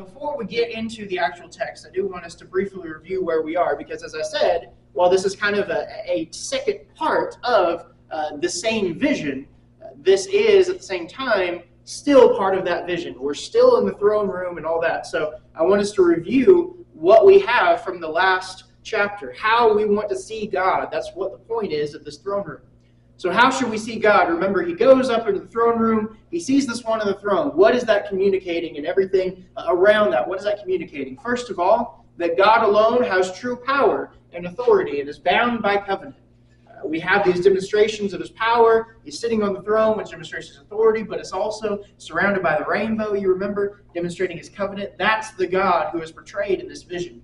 before we get into the actual text, I do want us to briefly review where we are, because as I said, while this is kind of a second part of the same vision, this is at the same time still part of that vision. We're still in the throne room and all that. So I want us to review what we have from the last chapter, how we want to see God. That's what the point is of this throne room. So how should we see God? Remember, he goes up into the throne room. He sees this one on the throne. What is that communicating and everything around that? What is that communicating? First of all, that God alone has true power and authority and is bound by covenant. We have these demonstrations of his power. He's sitting on the throne, which demonstrates his authority, but it's also surrounded by the rainbow, you remember, demonstrating his covenant. That's the God who is portrayed in this vision.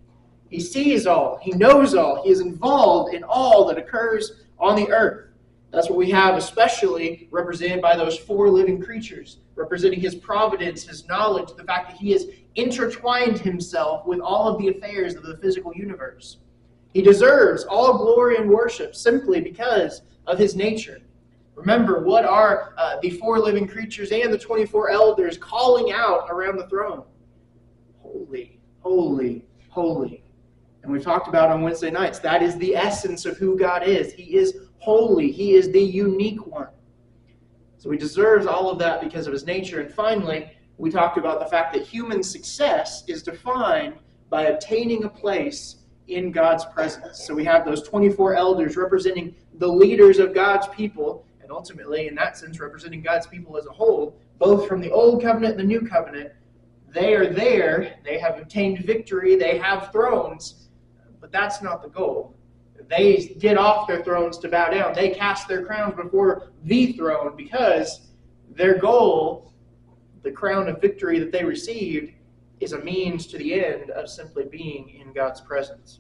He sees all. He knows all. He is involved in all that occurs on the earth. That's what we have, especially represented by those four living creatures, representing his providence, his knowledge, the fact that he has intertwined himself with all of the affairs of the physical universe. He deserves all glory and worship simply because of his nature. Remember, what are the four living creatures and the 24 elders calling out around the throne? Holy, holy, holy. And we've talked about on Wednesday nights, that is the essence of who God is. He is holy. He is the unique one. So he deserves all of that because of his nature. And finally, we talked about the fact that human success is defined by obtaining a place in God's presence. So we have those 24 elders representing the leaders of God's people, and ultimately, in that sense, representing God's people as a whole, both from the Old Covenant and the New Covenant. They are there. They have obtained victory. They have thrones. But that's not the goal. They get off their thrones to bow down. They cast their crowns before the throne because their goal, the crown of victory that they received, is a means to the end of simply being in God's presence.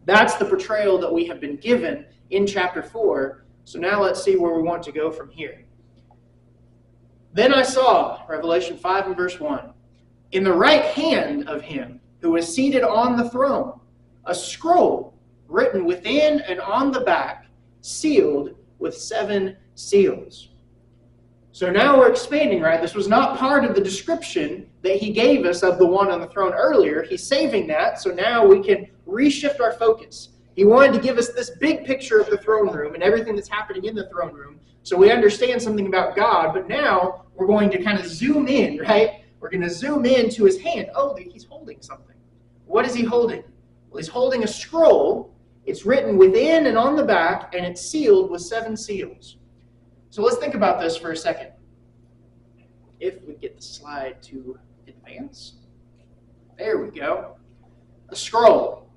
That's the portrayal that we have been given in chapter 4. So now let's see where we want to go from here. Then I saw, Revelation 5 and verse 1, in the right hand of him who was seated on the throne, a scroll written within and on the back, sealed with 7 seals. So now we're expanding, right? This was not part of the description that he gave us of the one on the throne earlier. He's saving that, so now we can reshift our focus. He wanted to give us this big picture of the throne room and everything that's happening in the throne room so we understand something about God, but now we're going to kind of zoom in, right? We're going to zoom in to his hand. Oh, he's holding something. What is he holding? Well, he's holding a scroll. It's written within and on the back, and it's sealed with 7 seals. So let's think about this for a second. If we get the slide to advance. There we go. A scroll.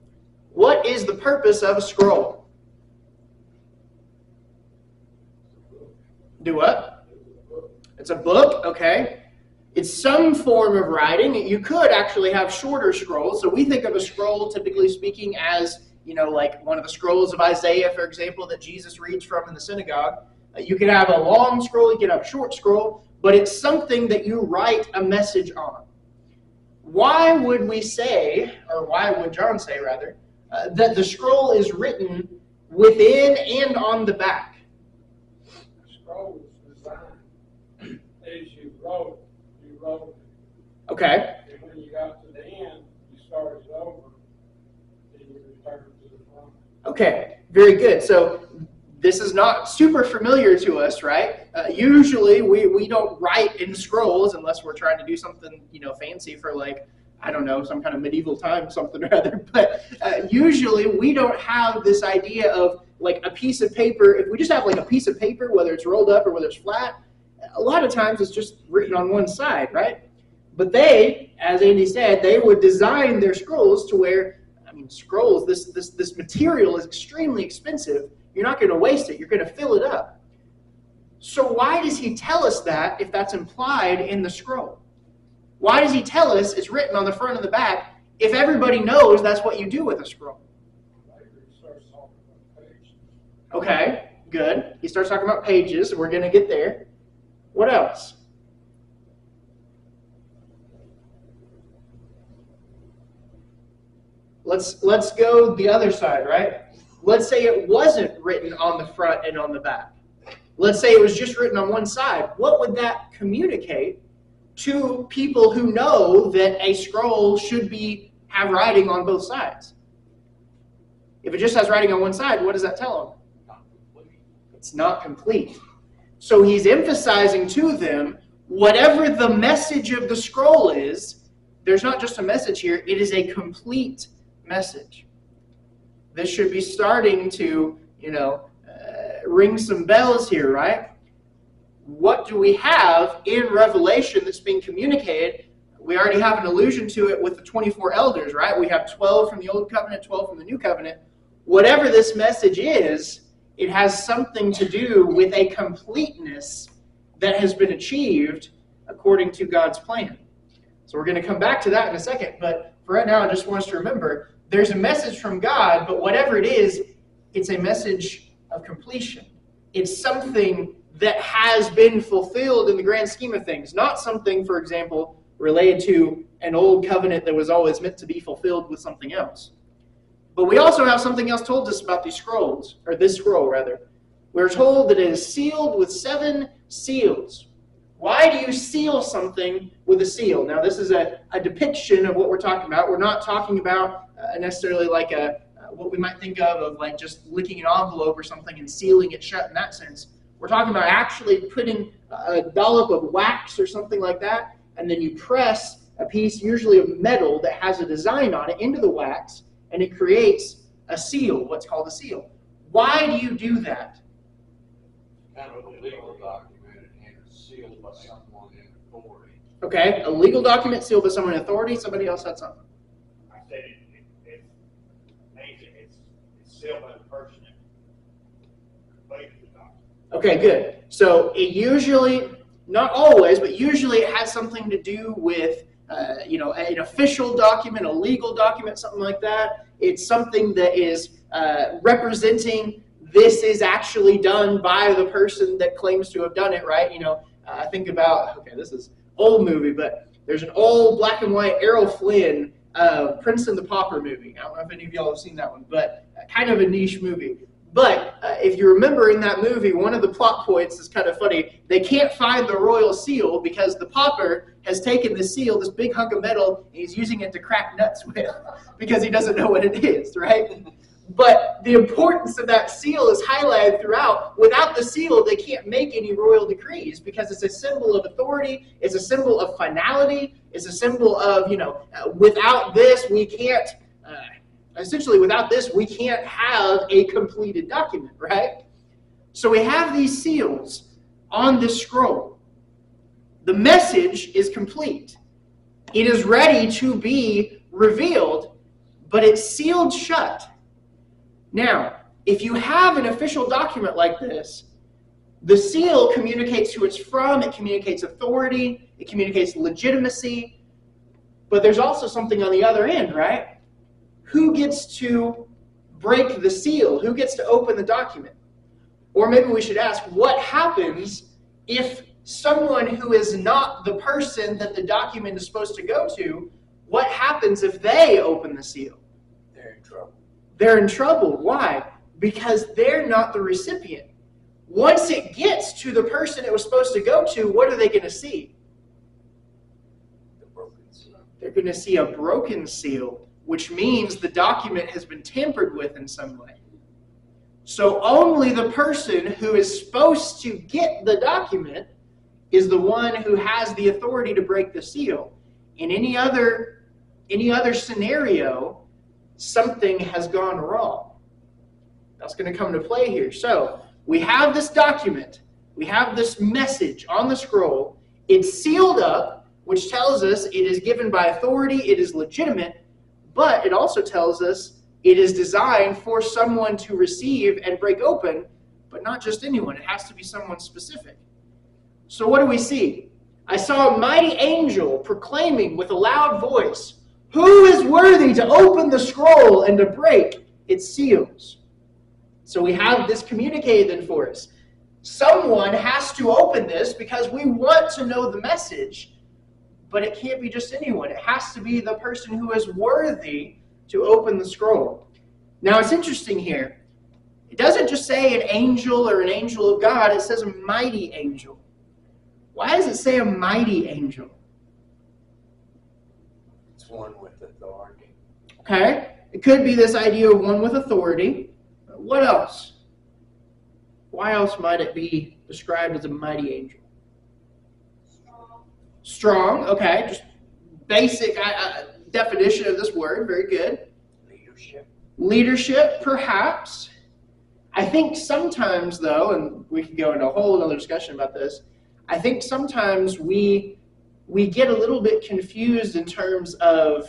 What is the purpose of a scroll? Do what? It's a book, okay. It's some form of writing. You could actually have shorter scrolls. So we think of a scroll, typically speaking, as, like one of the scrolls of Isaiah, for example, that Jesus reads from in the synagogue. You could have a long scroll, you could have a short scroll, but it's something that you write a message on. Why would we say, or why would John say, rather, that the scroll is written within and on the back? The scroll was designed as you wrote it. Okay. And when you got to the end, you started over, and you returned to the front. Okay, very good. So this is not super familiar to us, right? Usually we don't write in scrolls unless we're trying to do something, fancy for I don't know, some kind of medieval time, something or other. But usually we don't have this idea of a piece of paper. If we just have a piece of paper, whether it's rolled up or whether it's flat, a lot of times it's just written on one side, right? But they, as Andy said, they would design their scrolls to where, scrolls, this material is extremely expensive. You're not going to waste it. You're going to fill it up. So why does he tell us that if that's implied in the scroll? Why does he tell us it's written on the front and the back if everybody knows that's what you do with a scroll? Okay, good. He starts talking about pages. We're going to get there. What else? Let's go the other side, right? Let's say it wasn't written on the front and on the back. Let's say it was just written on one side. What would that communicate to people who know that a scroll should have writing on both sides. If it just has writing on one side, what does that tell them? It's not complete. So he's emphasizing to them, whatever the message of the scroll is, there's not just a message here, it is a complete message. This should be starting to, ring some bells here, right? What do we have in Revelation that's being communicated? We already have an allusion to it with the 24 elders, right? We have 12 from the Old Covenant, 12 from the New Covenant. Whatever this message is, it has something to do with a completeness that has been achieved according to God's plan. So we're going to come back to that in a second, but for right now, I just want us to remember, there's a message from God, but whatever it is, it's a message of completion. It's something that has been fulfilled in the grand scheme of things, not something, for example, related to an old covenant that was always meant to be fulfilled with something else. But we also have something else told us about these scrolls, or this scroll rather. We're told that it is sealed with 7 seals. Why do you seal something with a seal? Now, this is a depiction of what we're talking about. We're not talking about necessarily like what we might think of like just licking an envelope or something and sealing it shut in that sense. We're talking about actually putting a dollop of wax or something like that, and then you press a piece, usually of metal, that has a design on it into the wax, and it creates a seal, what's called a seal. Why do you do that? Kind of a legal document and sealed by someone in authority. Okay, a legal document sealed by someone in authority. Somebody else had something. I said it's amazing. It's sealed by the person that completed the document. Okay, good. So it usually, not always, but usually it has something to do with an official document, a legal document, something like that. It's something that is representing this is actually done by the person that claims to have done it, right? I think about, okay, this is old movie, but there's an old black and white Errol Flynn Prince and the Pauper movie. I don't know if any of y'all have seen that one, but kind of a niche movie. But if you remember in that movie, one of the plot points is kind of funny. They can't find the royal seal because the pauper has taken the seal, this big hunk of metal, and he's using it to crack nuts with because he doesn't know what it is, right? But the importance of that seal is highlighted throughout. Without the seal, they can't make any royal decrees because it's a symbol of authority. It's a symbol of finality. It's a symbol of, without this, we can't... Essentially, without this, we can't have a completed document, right? So we have these seals on this scroll. The message is complete. It is ready to be revealed, but it's sealed shut. Now, if you have an official document like this, the seal communicates who it's from, it communicates authority, it communicates legitimacy, but there's also something on the other end, right? Who gets to break the seal? Who gets to open the document? Or maybe we should ask, what happens if someone who is not the person that the document is supposed to go to, what happens if they open the seal? They're in trouble. They're in trouble. Why? Because they're not the recipient. Once it gets to the person it was supposed to go to, what are they going to see? The broken seal. They're going to see a broken seal, which means the document has been tampered with in some way. So only the person who is supposed to get the document is the one who has the authority to break the seal. In any other scenario, something has gone wrong. That's going to come into play here. So we have this document. We have this message on the scroll. It's sealed up, which tells us it is given by authority, it is legitimate, but it also tells us it is designed for someone to receive and break open, but not just anyone. It has to be someone specific. So what do we see? I saw a mighty angel proclaiming with a loud voice, "Who is worthy to open the scroll and to break its seals?" So we have this communicated then for us. Someone has to open this because we want to know the message. But it can't be just anyone. It has to be the person who is worthy to open the scroll. Now, it's interesting here. It doesn't just say an angel or an angel of God. It says a mighty angel. Why does it say a mighty angel? It's one with authority. Okay? It could be this idea of one with authority. What else? Why else might it be described as a mighty angel? Strong, okay. Just basic definition of this word. Very good. Leadership, perhaps. I think sometimes, though, and we could go into a whole other discussion about this, I think sometimes we get a little bit confused in terms of,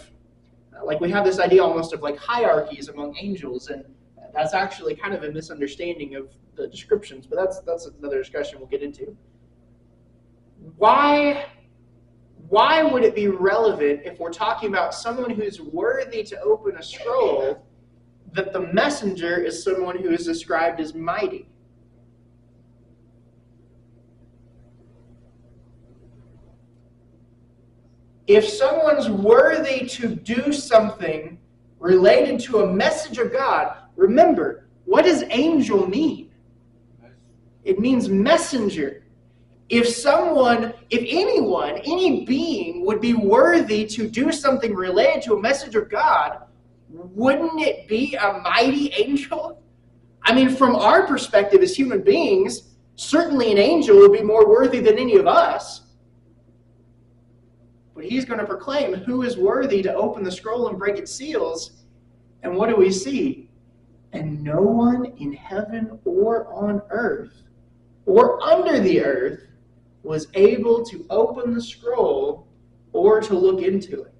like, we have this idea almost of like hierarchies among angels, and that's actually kind of a misunderstanding of the descriptions, but that's another discussion we'll get into. Why would it be relevant if we're talking about someone who's worthy to open a scroll that the messenger is someone who is described as mighty? If someone's worthy to do something related to a message of God, remember, what does angel mean? It means messenger. If anyone, any being would be worthy to do something related to a message of God, wouldn't it be a mighty angel? I mean, from our perspective as human beings, certainly an angel would be more worthy than any of us. But he's going to proclaim who is worthy to open the scroll and break its seals. And what do we see? And no one in heaven or on earth or under the earth was able to open the scroll or to look into it.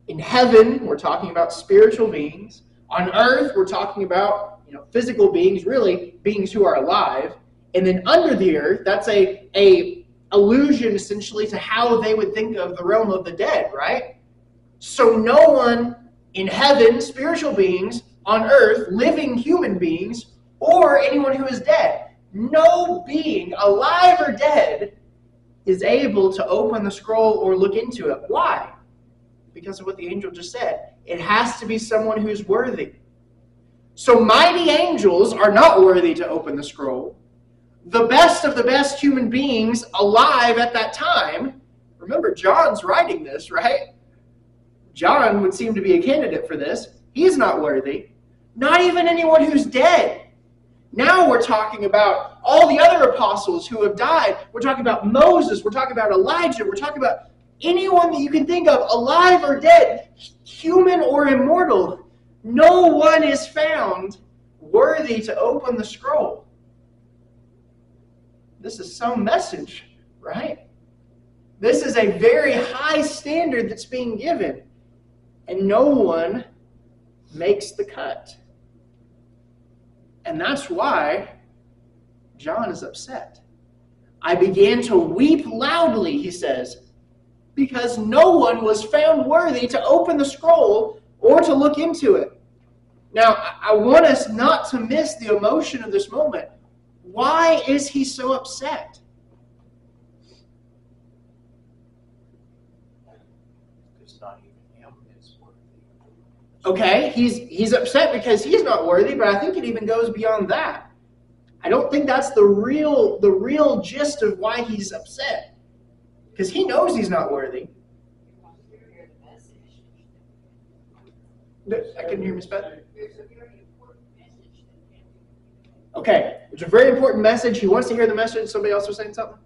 In heaven, we're talking about spiritual beings. On earth, we're talking about physical beings, really beings who are alive. And then under the earth, that's a allusion essentially to how they would think of the realm of the dead, right? So no one in heaven, spiritual beings, on earth, living human beings, or anyone who is dead, no being, alive or dead, is able to open the scroll or look into it. Why? Because of what the angel just said. It has to be someone who's worthy. So mighty angels are not worthy to open the scroll. The best of the best human beings alive at that time, remember, John's writing this, right? John would seem to be a candidate for this. He's not worthy. Not even anyone who's dead. Now we're talking about all the other apostles who have died. We're talking about Moses. We're talking about Elijah. We're talking about anyone that you can think of, alive or dead, human or immortal. No one is found worthy to open the scroll. This is some message, right? This is a very high standard that's being given, and no one makes the cut. And that's why John is upset. I began to weep loudly, he says, because no one was found worthy to open the scroll or to look into it. Now, I want us not to miss the emotion of this moment. Why is he so upset? It's not even him that's worthy. Okay, he's upset because he's not worthy, but I think it even goes beyond that. I don't think that's the real gist of why he's upset. Because he knows he's not worthy. I can hear Miss Beth. Okay, it's a very important message. He wants to hear the message. Somebody else was saying something?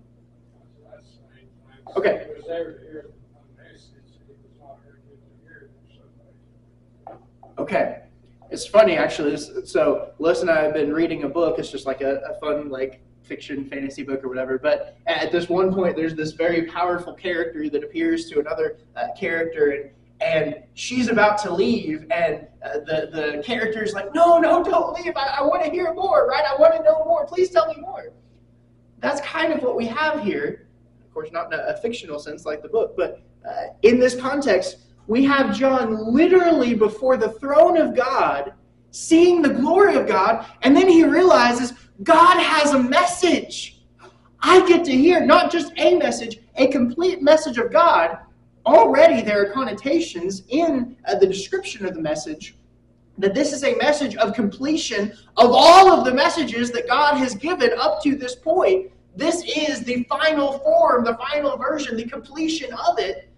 Okay. He was there to hear the message. He was not very good to hear it. Okay. It's funny, actually. So, Liz and I have been reading a book. It's just like a fun, like, fiction, fantasy book or whatever. But at this one point, there's this very powerful character that appears to another character, and she's about to leave, and the character's like, no, don't leave. I want to hear more, right? I want to know more. Please tell me more. That's kind of what we have here. Of course, not in a fictional sense like the book, but in this context, we have John literally before the throne of God, seeing the glory of God, and then he realizes God has a message. I get to hear not just a message, a complete message of God. Already there are connotations in the description of the message that this is a message of completion of all of the messages that God has given up to this point. This is the final form, the final version, the completion of it.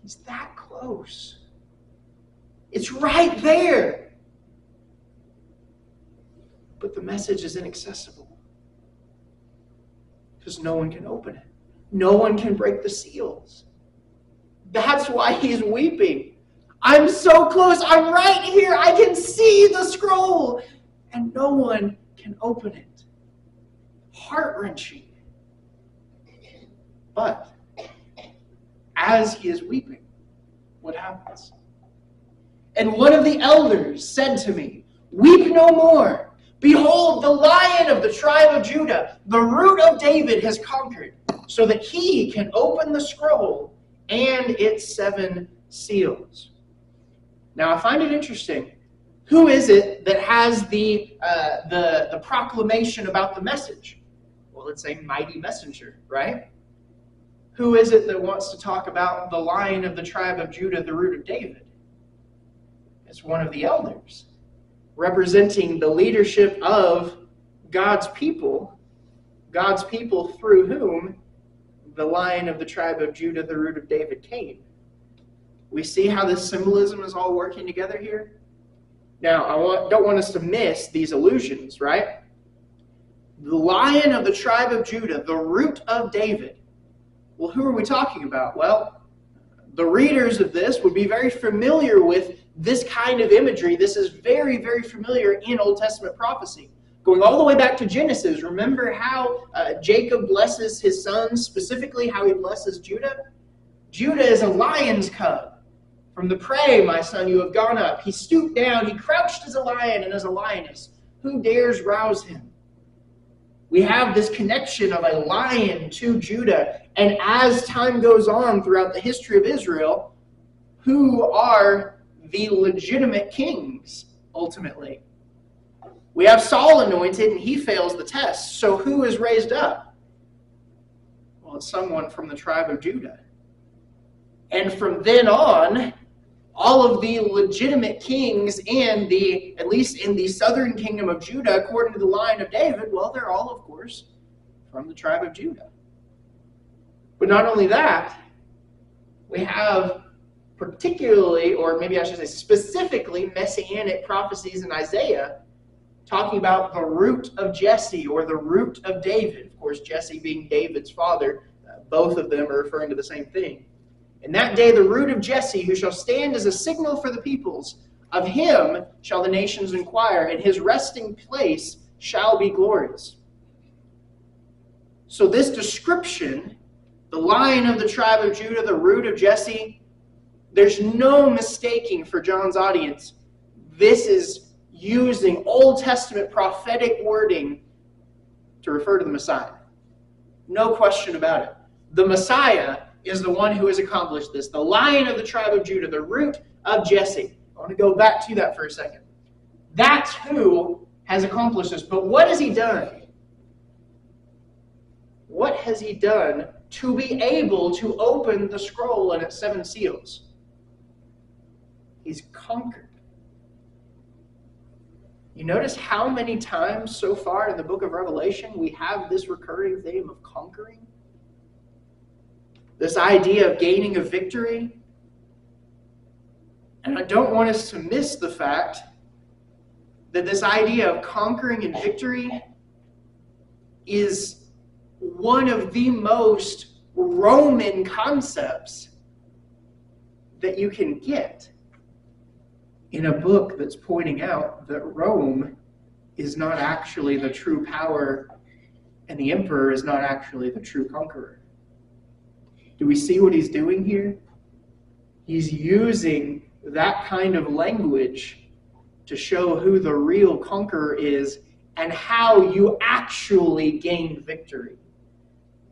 He's that close. It's right there. But the message is inaccessible. Because no one can open it. No one can break the seals. That's why he's weeping. I'm so close. I'm right here. I can see the scroll. And no one can open it. Heart-wrenching. But as he is weeping, what happens? And one of the elders said to me, "Weep no more. Behold, the Lion of the tribe of Judah, the Root of David, has conquered, so that he can open the scroll and its 7 seals." Now, I find it interesting. Who is it that has the proclamation about the message? Well, it's a mighty messenger, right? Who is it that wants to talk about the Lion of the tribe of Judah, the Root of David? It's one of the elders, representing the leadership of God's people through whom the Lion of the tribe of Judah, the Root of David, came. We see how this symbolism is all working together here? Now, I don't want us to miss these allusions, right? The Lion of the tribe of Judah, the Root of David. Well, who are we talking about? Well, the readers of this would be very familiar with this kind of imagery. This is very, very familiar in Old Testament prophecy. Going all the way back to Genesis, remember how Jacob blesses his sons, specifically how he blesses Judah? Judah is a lion's cub. From the prey, my son, you have gone up. He stooped down, he crouched as a lion and as a lioness. Who dares rouse him? We have this connection of a lion to Judah. And as time goes on throughout the history of Israel, who are the legitimate kings, ultimately? We have Saul anointed, and he fails the test. So who is raised up? Well, it's someone from the tribe of Judah. And from then on, all of the legitimate kings in at least in the southern kingdom of Judah, according to the line of David, well, they're all, of course, from the tribe of Judah. But not only that, we have particularly, or maybe I should say specifically, messianic prophecies in Isaiah talking about the root of Jesse, or the root of David. Of course, Jesse being David's father, both of them are referring to the same thing. In that day, the root of Jesse, who shall stand as a signal for the peoples, of him shall the nations inquire, and his resting place shall be glorious. So this description, the Lion of the tribe of Judah, the root of Jesse, there's no mistaking for John's audience. This is using Old Testament prophetic wording to refer to the Messiah. No question about it. The Messiah is the one who has accomplished this. The Lion of the tribe of Judah, the root of Jesse. I want to go back to that for a second. That's who has accomplished this. But what has he done? What has he done to be able to open the scroll and its 7 seals? He's conquered. You notice how many times so far in the book of Revelation we have this recurring theme of conquering? This idea of gaining a victory. And I don't want us to miss the fact that this idea of conquering and victory is one of the most Roman concepts that you can get in a book that's pointing out that Rome is not actually the true power and the emperor is not actually the true conqueror. Do we see what he's doing here? He's using that kind of language to show who the real conqueror is and how you actually gain victory.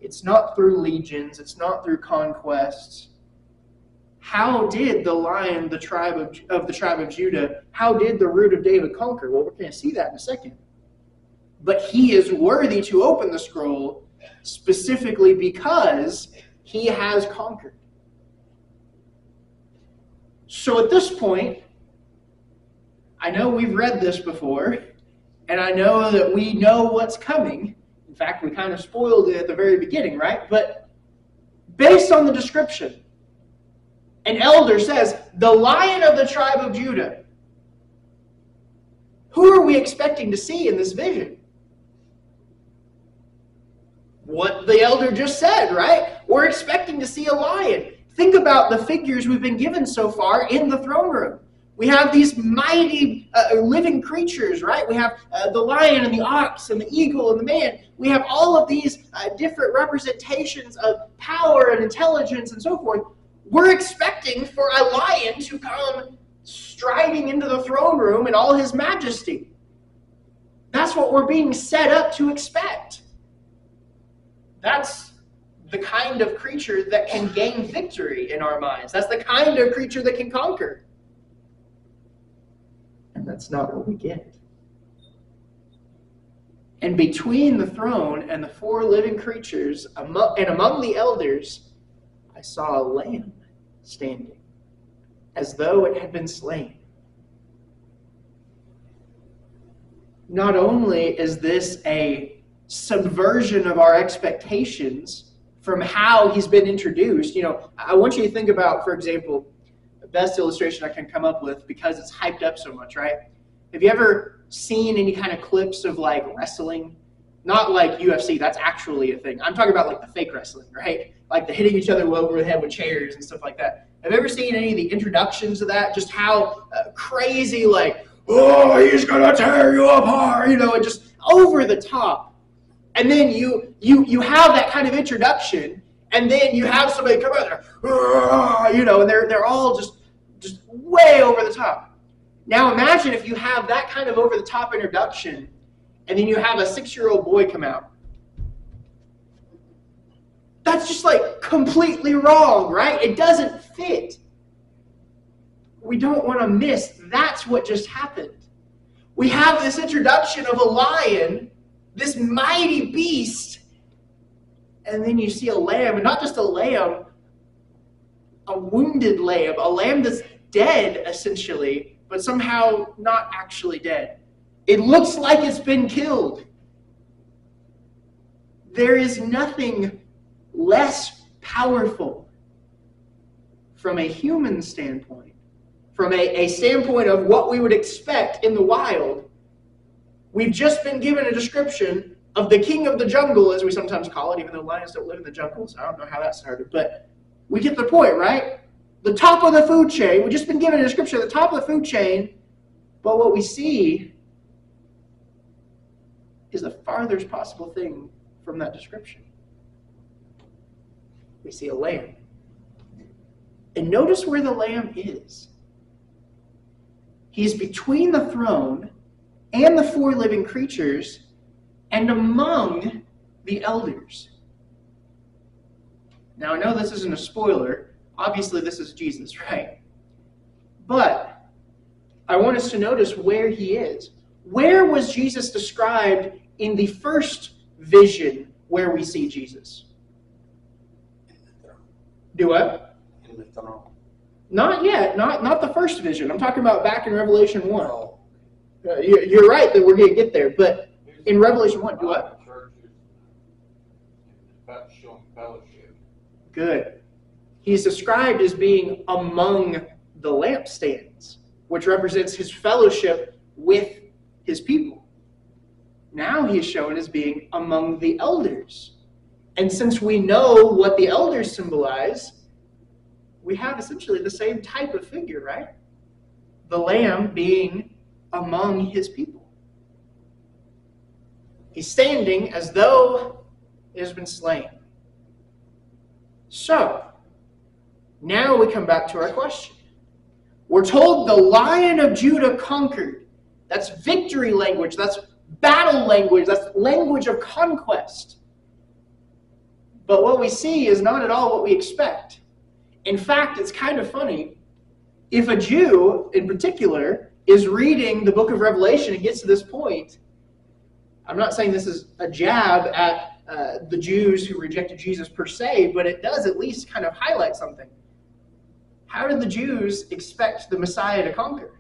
It's not through legions. It's not through conquests. How did the Lion, the tribe of Judah, how did the root of David conquer? Well, we're going to see that in a second. But he is worthy to open the scroll specifically because he has conquered. So at this point, I know we've read this before, and I know that we know what's coming. In fact, we kind of spoiled it at the very beginning, right? But based on the description, An elder says, the Lion of the tribe of Judah. Who are we expecting to see in this vision? What the elder just said, right? We're expecting to see a lion. Think about the figures we've been given so far in the throne room. We have these mighty living creatures, right? We have the lion and the ox and the eagle and the man. We have all of these different representations of power and intelligence and so forth. We're expecting for a lion to come striding into the throne room in all his majesty. That's what we're being set up to expect. That's the kind of creature that can gain victory in our minds. That's the kind of creature that can conquer. And that's not what we get. And between the throne and the four living creatures, and among the elders, I saw a lamb standing, as though it had been slain. Not only is this a subversion of our expectations from how he's been introduced, I want you to think about, for example, the best illustration I can come up with because it's hyped up so much, right? Have you ever seen any kind of clips of like wrestling? Not like UFC, that's actually a thing. I'm talking about like the fake wrestling, right? Like the hitting each other over the head with chairs and stuff like that. Have you ever seen any of the introductions of that? Just how crazy, like, oh, he's gonna tear you apart, and just over the top. And then you have that kind of introduction, and then you have somebody come out there, and they're all just way over the top. Now imagine if you have that kind of over the top introduction, and then you have a 6-year-old boy come out. That's just like completely wrong, right? It doesn't fit. We don't want to miss. That's what just happened. We have this introduction of a lion, this mighty beast, and then you see a lamb, and not just a lamb, a wounded lamb, a lamb that's dead, essentially, but somehow not actually dead. It looks like it's been killed. There is nothing less powerful from a human standpoint, from a standpoint of what we would expect in the wild. We've just been given a description of the king of the jungle, as we sometimes call it, even though lions don't live in the jungle, so I don't know how that started, but we get the point, right? The top of the food chain. We've just been given a description of the top of the food chain, but what we see is the farthest possible thing from that description. We see a lamb. And notice where the lamb is. He's between the throne and the four living creatures and among the elders. Now, I know this isn't a spoiler. Obviously, this is Jesus, right? But I want us to notice where he is. Where was Jesus described in the first vision where we see Jesus? Do what? In the throne. Not yet. Not the first vision. I'm talking about back in Revelation 1. You're right that we're going to get there. But in Revelation 1, do what? Churches about showing fellowship. Good. He's described as being among the lampstands, which represents his fellowship with his people. Now he is shown as being among the elders. And since we know what the elders symbolize, we have essentially the same type of figure, right? The lamb being among his people. He's standing as though it has been slain. So, now we come back to our question. We're told the Lion of Judah conquered. That's victory language. That's battle language. That's language of conquest. But what we see is not at all what we expect. In fact, it's kind of funny. If a Jew, in particular, is reading the book of Revelation and gets to this point, I'm not saying this is a jab at the Jews who rejected Jesus per se, but it does at least kind of highlight something. How did the Jews expect the Messiah to conquer?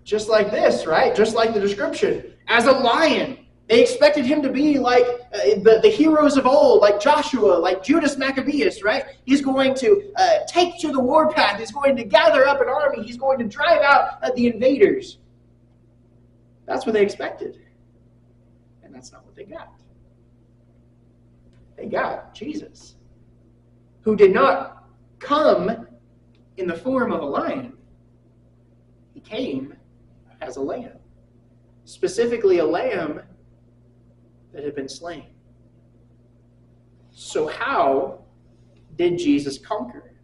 Just like this, right? Just like the description. As a lion, They expected him to be like the heroes of old, like Joshua, like Judas Maccabeus, right? He's going to take to the warpath. He's going to gather up an army. He's going to drive out the invaders. That's what they expected. And that's not what they got. They got Jesus, who did not come in the form of a lion. He came as a lamb. Specifically, a lamb that had been slain. So how did Jesus conquer?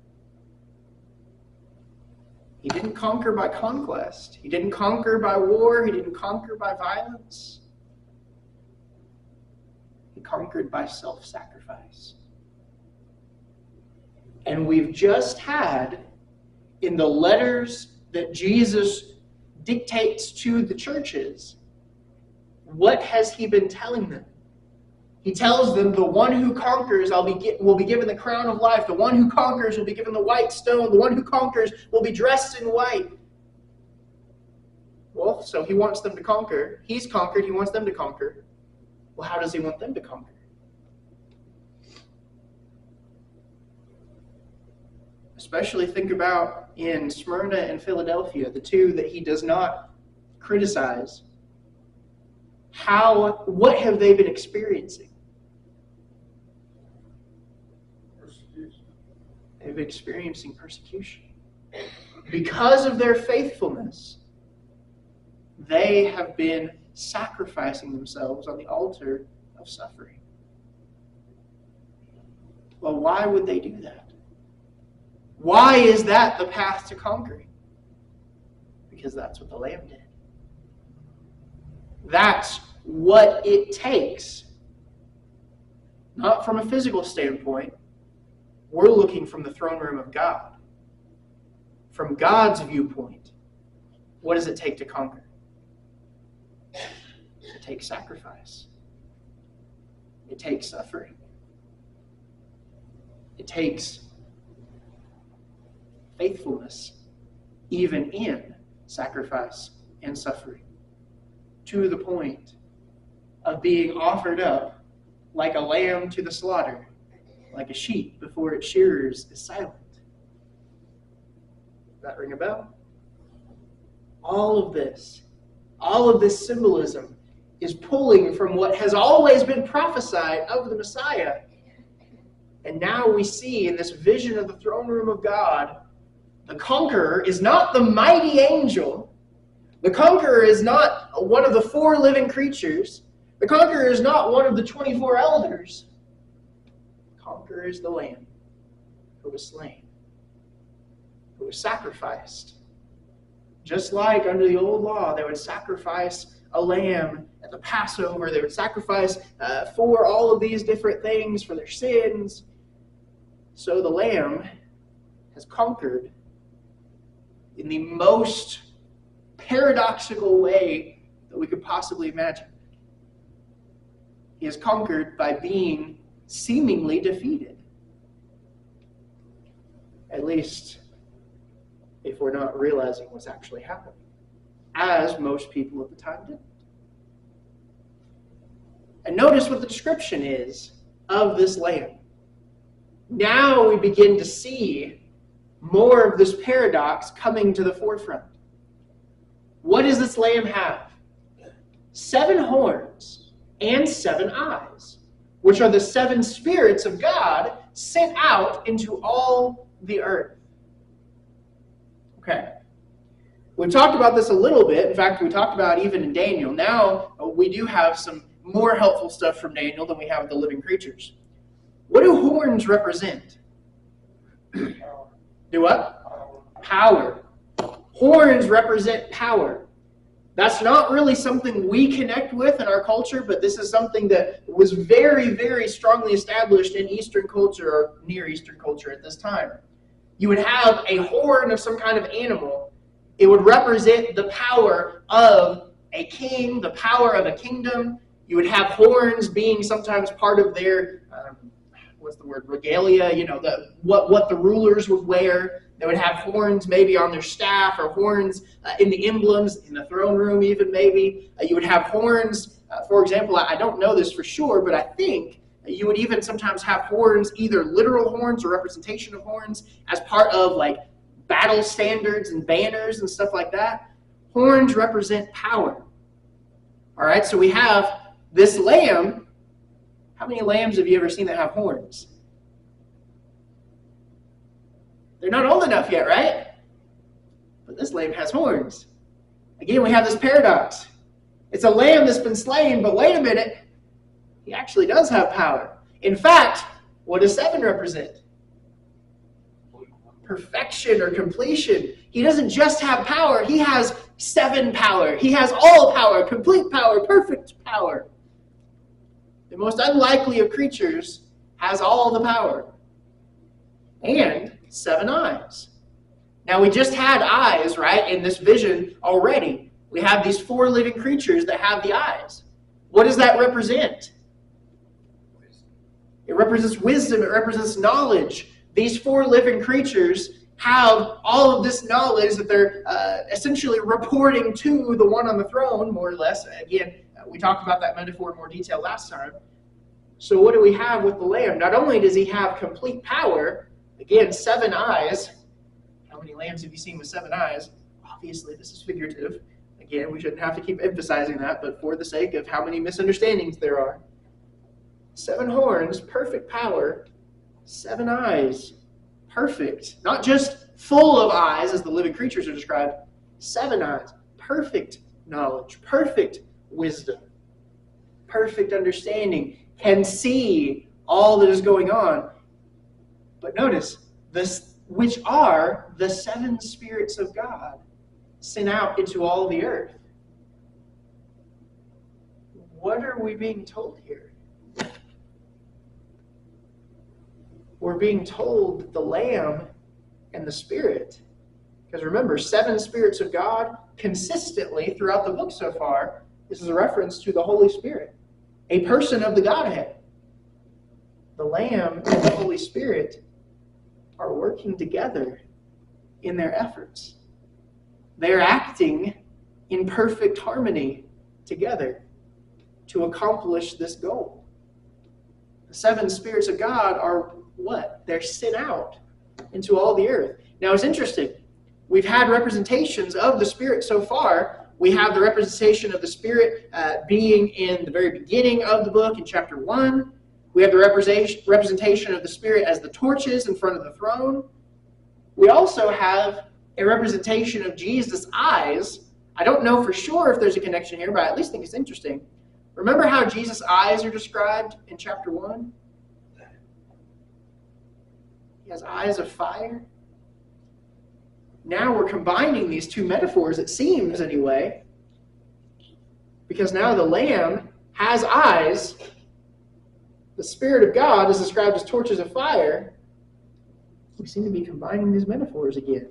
He didn't conquer by conquest. He didn't conquer by war. He didn't conquer by violence. He conquered by self-sacrifice. And we've just had, in the letters that Jesus dictates to the churches, what has he been telling them? He tells them, the one who conquers will be given the crown of life. The one who conquers will be given the white stone. The one who conquers will be dressed in white. Well, so he wants them to conquer. He's conquered. He wants them to conquer. Well, how does he want them to conquer? Especially think about in Smyrna and Philadelphia, the two that he does not criticize. What have they been experiencing? Persecution. They've been experiencing persecution. Because of their faithfulness, they have been sacrificing themselves on the altar of suffering. Well, why would they do that? Why is that the path to conquering? Because that's what the Lamb did. That's what it takes. Not from a physical standpoint. We're looking from the throne room of God. From God's viewpoint, what does it take to conquer? It takes sacrifice. It takes suffering. It takes faithfulness, even in sacrifice and suffering, to the point of being offered up like a lamb to the slaughter, like a sheep before its shearers is silent. Does that ring a bell? All of this symbolism is pulling from what has always been prophesied of the Messiah. And now we see in this vision of the throne room of God, the conqueror is not the mighty angel. The conqueror is not one of the 4 living creatures. The conqueror is not one of the 24 elders. The conqueror is the Lamb who was slain, who was sacrificed. Just like under the old law, they would sacrifice a lamb at the Passover. They would sacrifice for all of these different things for their sins. So the Lamb has conquered in the most paradoxical way that we could possibly imagine. He has conquered by being seemingly defeated. At least if we're not realizing what's actually happening, as most people at the time did. And notice what the description is of this lamb. Now we begin to see more of this paradox coming to the forefront. What does this lamb have? 7 horns and 7 eyes, which are the 7 spirits of God sent out into all the earth. Okay. We've talked about this a little bit. In fact, we talked about it even in Daniel. Now we do have some more helpful stuff from Daniel than we have with the living creatures. What do horns represent? Do what? Power. Horns represent power. That's not really something we connect with in our culture, but this is something that was very, very strongly established in Eastern culture or Near Eastern culture at this time. You would have a horn of some kind of animal. It would represent the power of a king, the power of a kingdom. You would have horns being sometimes part of their, what's the word, regalia, what the rulers would wear. They would have horns maybe on their staff, or horns in the emblems, in the throne room even maybe. You would have horns, for example, I don't know this for sure, but I think you would even sometimes have horns, either literal horns or representation of horns, as part of like battle standards and banners and stuff like that. Horns represent power. All right, so we have this lamb. How many lambs have you ever seen that have horns? They're not old enough yet, right? But this lamb has horns. Again, we have this paradox. It's a lamb that's been slain, but wait a minute. He actually does have power. In fact, what does 7 represent? Perfection or completion. He doesn't just have power. He has 7 power. He has all power, complete power, perfect power. The most unlikely of creatures has all the power. And 7 eyes. Now, we just had eyes, right, in this vision already. We have these 4 living creatures that have the eyes. What does that represent? It represents wisdom. It represents knowledge. These 4 living creatures have all of this knowledge that they're essentially reporting to the one on the throne, more or less. Again, we talked about that metaphor in more detail last time. So what do we have with the Lamb? Not only does he have complete power, again, 7 eyes. How many lambs have you seen with 7 eyes? Obviously, this is figurative. Again, we shouldn't have to keep emphasizing that, but for the sake of how many misunderstandings there are. 7 horns, perfect power. 7 eyes, perfect. Not just full of eyes, as the living creatures are described. 7 eyes, perfect knowledge, perfect wisdom, perfect understanding, can see all that is going on. But notice, which are the 7 spirits of God sent out into all the earth. What are we being told here? We're being told that the Lamb and the Spirit, because remember, 7 spirits of God consistently throughout the book so far, this is a reference to the Holy Spirit, a person of the Godhead. The Lamb and the Holy Spirit are working together in their efforts. They're acting in perfect harmony together to accomplish this goal. The 7 spirits of God are what? They're sent out into all the earth. Now it's interesting. We've had representations of the Spirit so far. We have the representation of the Spirit being in the very beginning of the book in chapter 1. We have the representation of the Spirit as the torches in front of the throne. We also have a representation of Jesus' eyes. I don't know for sure if there's a connection here, but I at least think it's interesting. Remember how Jesus' eyes are described in chapter 1? He has eyes of fire. Now we're combining these 2 metaphors, it seems anyway, because now the Lamb has eyes. The Spirit of God is described as torches of fire. We seem to be combining these metaphors again.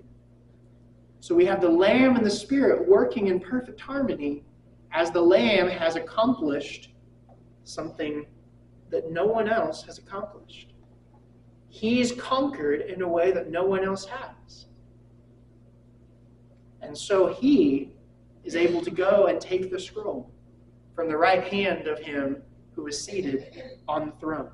So we have the Lamb and the Spirit working in perfect harmony as the Lamb has accomplished something that no one else has accomplished. He's conquered in a way that no one else has. And so he is able to go and take the scroll from the right hand of him who is seated on the throne.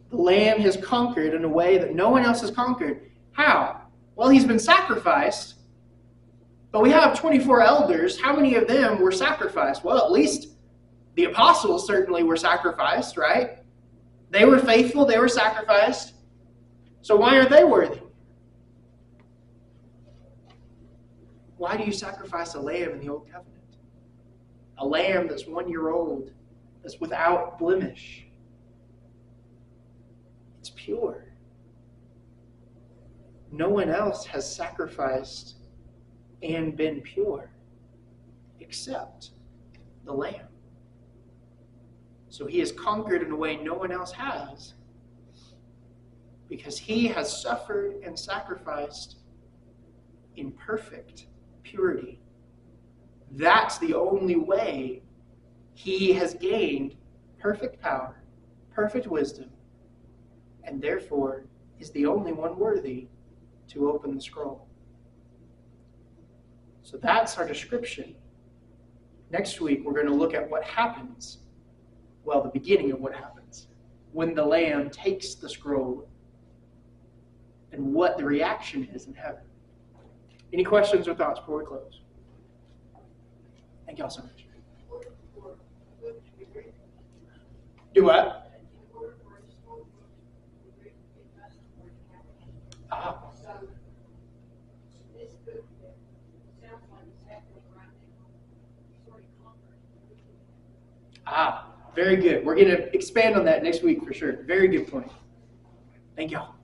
The Lamb has conquered in a way that no one else has conquered. How? Well, he's been sacrificed, but we have 24 elders. How many of them were sacrificed? Well, at least the apostles certainly were sacrificed, right? They were faithful, they were sacrificed. So why aren't they worthy? Why do you sacrifice a lamb in the Old Covenant? A lamb that's 1 year old, that's without blemish. It's pure. No one else has sacrificed and been pure except the Lamb. So he has conquered in a way no one else has, because he has suffered and sacrificed in perfect purity. That's the only way he has gained perfect power, perfect wisdom, and therefore is the only one worthy to open the scroll. So that's our description. Next week, we're going to look at what happens, well, the beginning of what happens, when the Lamb takes the scroll and what the reaction is in heaven. Any questions or thoughts before we close? Thank y'all so much. Do what? Ah. Ah, very good. We're going to expand on that next week for sure. Very good point. Thank y'all.